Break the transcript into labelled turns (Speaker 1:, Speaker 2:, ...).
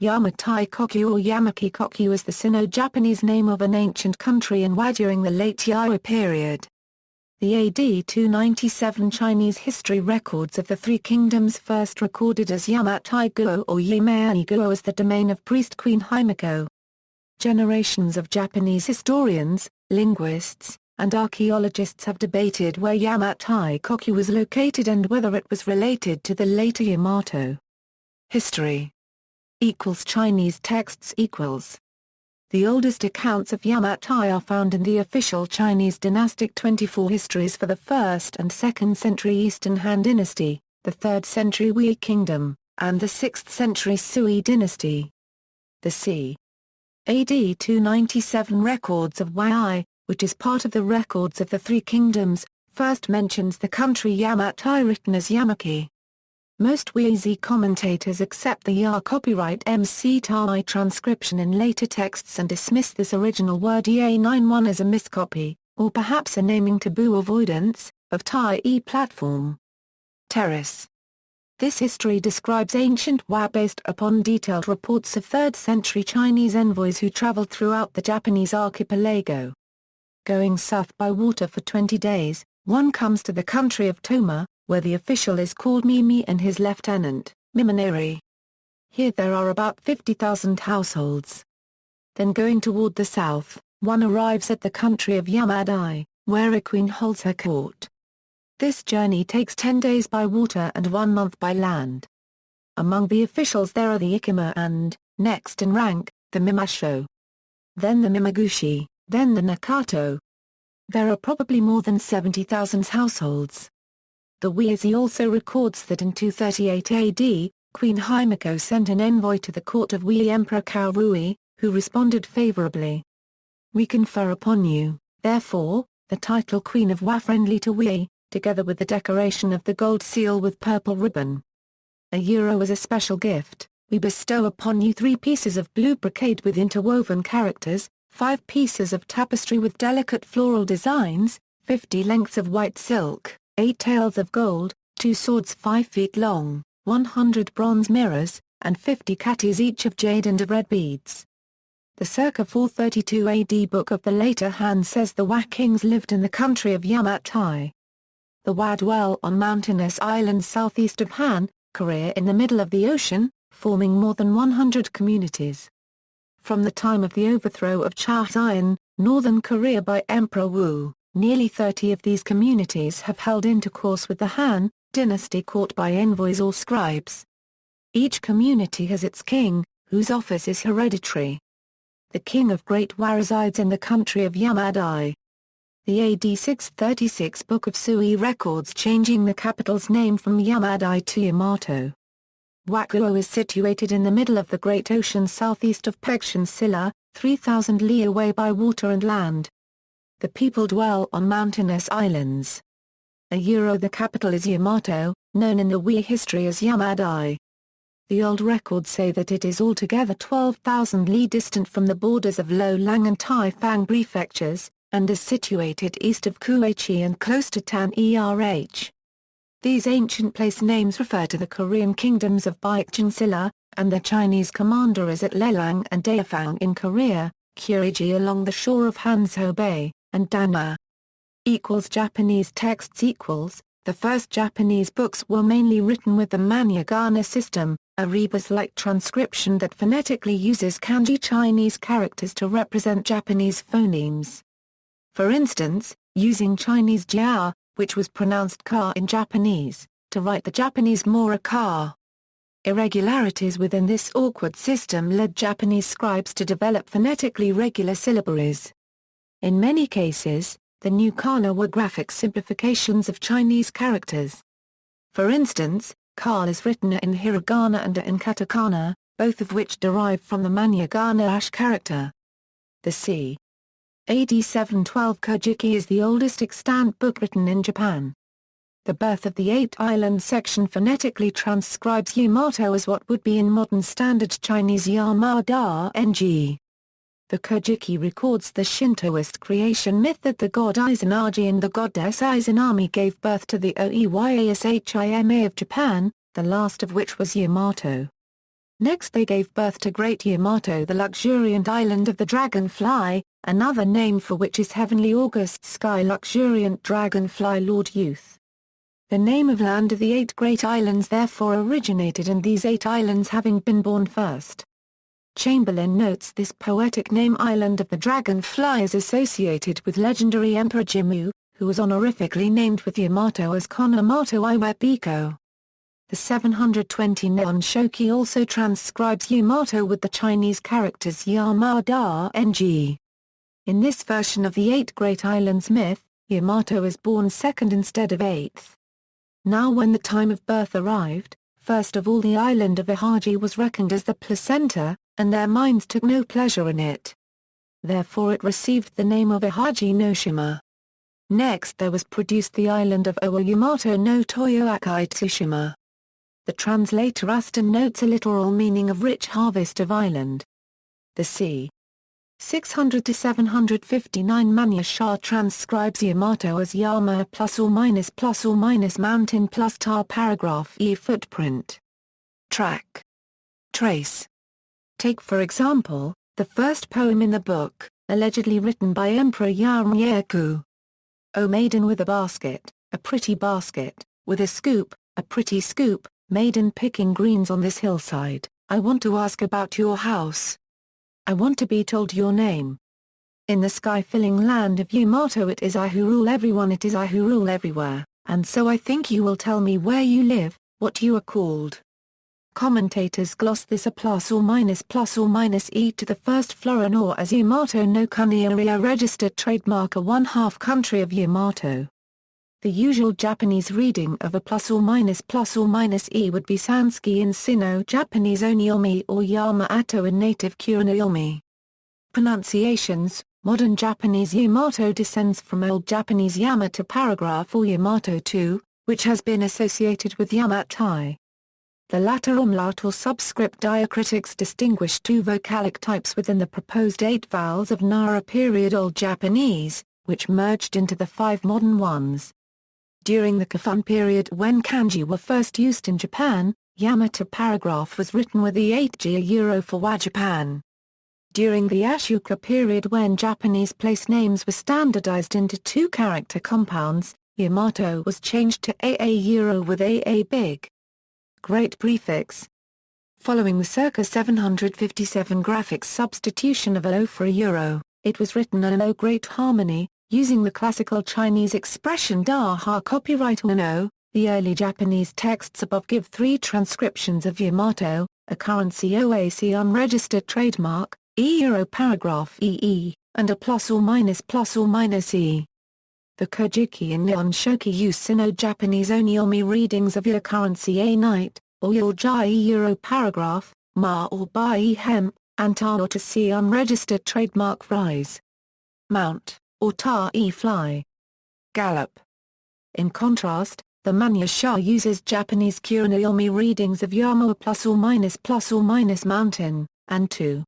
Speaker 1: Yamatai-koku or Yamachi-koku is the Sino-Japanese name of an ancient country in Wa during the late Yayoi period. The AD 297 Chinese history records of the Three Kingdoms first recorded as Yamatai-koku or Yamayi-koku as the domain of Priest-Queen Himiko. Generations of Japanese historians, linguists, and archeologists have debated where Yamatai-koku was located and whether it was related to the later Yamato. History Chinese texts The oldest accounts of Yamatai are found in the official Chinese dynastic 24 histories for the 1st and 2nd century Eastern Han Dynasty, the 3rd century Wei Kingdom, and the 6th century Sui Dynasty. The c. AD 297 records of Yayoi, which is part of the records of the Three Kingdoms, first mentions the country Yamatai written as Yamaki. Most Weizi commentators accept the Ya copyright MC Tai transcription in later texts and dismiss this original word Ya91 as a miscopy, or perhaps a naming taboo avoidance, of Tai platform. Terrace. This history describes ancient Wa based upon detailed reports of 3rd century Chinese envoys who traveled throughout the Japanese archipelago. Going south by water for 20 days, one comes to the country of Toma, where the official is called Mimi and his lieutenant, Mimineri. Here there are about 50,000 households. Then going toward the south, one arrives at the country of Yamadai, where a queen holds her court. This journey takes 10 days by water and 1 month by land. Among the officials there are the Ikima and, next in rank, the Mimasho. Then the Mimaguchi, then the Nakato. There are probably more than 70,000 households. The Weizi also records that in 238 AD, Queen Himiko sent an envoy to the court of Wei Emperor Kaorui, who responded favorably. We confer upon you, therefore, the title Queen of Wa friendly to Wei, together with the decoration of the gold seal with purple ribbon. As a special gift, we bestow upon you 3 pieces of blue brocade with interwoven characters, 5 pieces of tapestry with delicate floral designs, 50 lengths of white silk, 8 tails of gold, 2 swords 5 feet long, 100 bronze mirrors, and 50 katis each of jade and red beads. The circa 432 AD book of the later Han says the Wa kings lived in the country of Yamatai. The Wa dwell on mountainous islands southeast of Han, Korea in the middle of the ocean, forming more than 100 communities. From the time of the overthrow of Chaseon, northern Korea by Emperor Wu, nearly 30 of these communities have held intercourse with the Han dynasty court by envoys or scribes. Each community has its king, whose office is hereditary. The king of Great Wa resides in the country of Yamadai. The AD 636 Book of Sui records changing the capital's name from Yamadai to Yamato. Wakuo is situated in the middle of the Great Ocean southeast of Pekshensilla, 3,000 li away by water and land. The people dwell on mountainous islands. The capital is Yamato, known in the Wei history as Yamadai. The old records say that it is altogether 12,000 li distant from the borders of Lo-Lang and Taifang prefectures, and is situated east of Kuichi and close to Tan-Erh. These ancient place names refer to the Korean kingdoms of Baekjengsilla, and the Chinese commander is at Lelang and Daefang in Korea, Kuriji along the shore of Hanzhou Bay, and Dana. Japanese texts The first Japanese books were mainly written with the Manyagana system, a rebus-like transcription that phonetically uses kanji Chinese characters to represent Japanese phonemes. For instance, using Chinese jia, which was pronounced ka in Japanese, to write the Japanese mora ka. Irregularities within this awkward system led Japanese scribes to develop phonetically regular syllabaries. In many cases, the new kana were graphic simplifications of Chinese characters. For instance, ka is written in hiragana and in katakana, both of which derive from the Manyagana ash character. The c. AD 712 Kojiki is the oldest extant book written in Japan. The Birth of the Eight Islands section phonetically transcribes Yamato as what would be in modern standard Chinese Yamada Ng. The Kojiki records the Shintoist creation myth that the god Izanagi and the goddess Izanami gave birth to the Oeyashima of Japan, the last of which was Yamato. Next they gave birth to Great Yamato, the luxuriant island of the dragonfly, another name for which is heavenly august sky luxuriant dragonfly Lord Youth. The name of land of the 8 great islands therefore originated in these 8 islands having been born first. Chamberlain notes this poetic name Island of the Dragonfly is associated with legendary Emperor Jimmu, who was honorifically named with Yamato as Kon Yamato Iwebiko. The 720 Nihon Shoki also transcribes Yamato with the Chinese characters Yamada Ng. In this version of the 8 Great Islands myth, Yamato is born second instead of 8th. Now when the time of birth arrived, first of all the island of Ihaji was reckoned as the placenta, and their minds took no pleasure in it. Therefore it received the name of Ihaji no Shima. Next there was produced the island of Owa Yamato no Toyoakai Tsushima. The translator Aston notes a literal meaning of rich harvest of island. The c. 600 to 759 Manya Shah transcribes Yamato as Yama plus or minus mountain plus tar paragraph e footprint. Track. Trace. Take for example, the first poem in the book, allegedly written by Emperor Yamayi-koku. O maiden with a basket, a pretty basket, with a scoop, a pretty scoop, maiden picking greens on this hillside, I want to ask about your house. I want to be told your name. In the sky-filling land of Yamato it is I who rule everyone, it is I who rule everywhere, and so I think you will tell me where you live, what you are called. Commentators gloss this a plus or minus e to the first florin or as Yamato no Kuniari, a registered trademark, a one-half country of Yamato. The usual Japanese reading of a plus or minus e would be Sansky in Sino-Japanese Onyomi or Yama-ato in native Kurinoyomi. Pronunciations: modern Japanese Yamato descends from Old Japanese Yamata paragraph or Yamato 2, which has been associated with Yamatai. The latter umlaut or subscript diacritics distinguish 2 vocalic types within the proposed 8 vowels of Nara period Old Japanese, which merged into the 5 modern ones. During the Kofun period when kanji were first used in Japan, Yamata paragraph was written with the 8-ji euro for Wa Japan. During the Ashoka period when Japanese place names were standardized into 2-character compounds, Yamato was changed to AA euro with AA big. Great prefix. Following the circa 757 graphics substitution of a O for a euro, it was written in O great harmony, using the classical Chinese expression da ha copyright no. The early Japanese texts above give 3 transcriptions of Yamato, a currency OAC unregistered trademark, euro paragraph EE, and a plus or minus E. The Kojiki and Nihon Shoki use Sino-Japanese onyomi readings of your currency A night, or your jai euro paragraph, ma or bai hemp, and ta or to see unregistered trademark rise. Mount, or ta fly. Gallop. In contrast, the Manya Shah uses Japanese Kurinoyomi readings of Yama plus or minus mountain, and to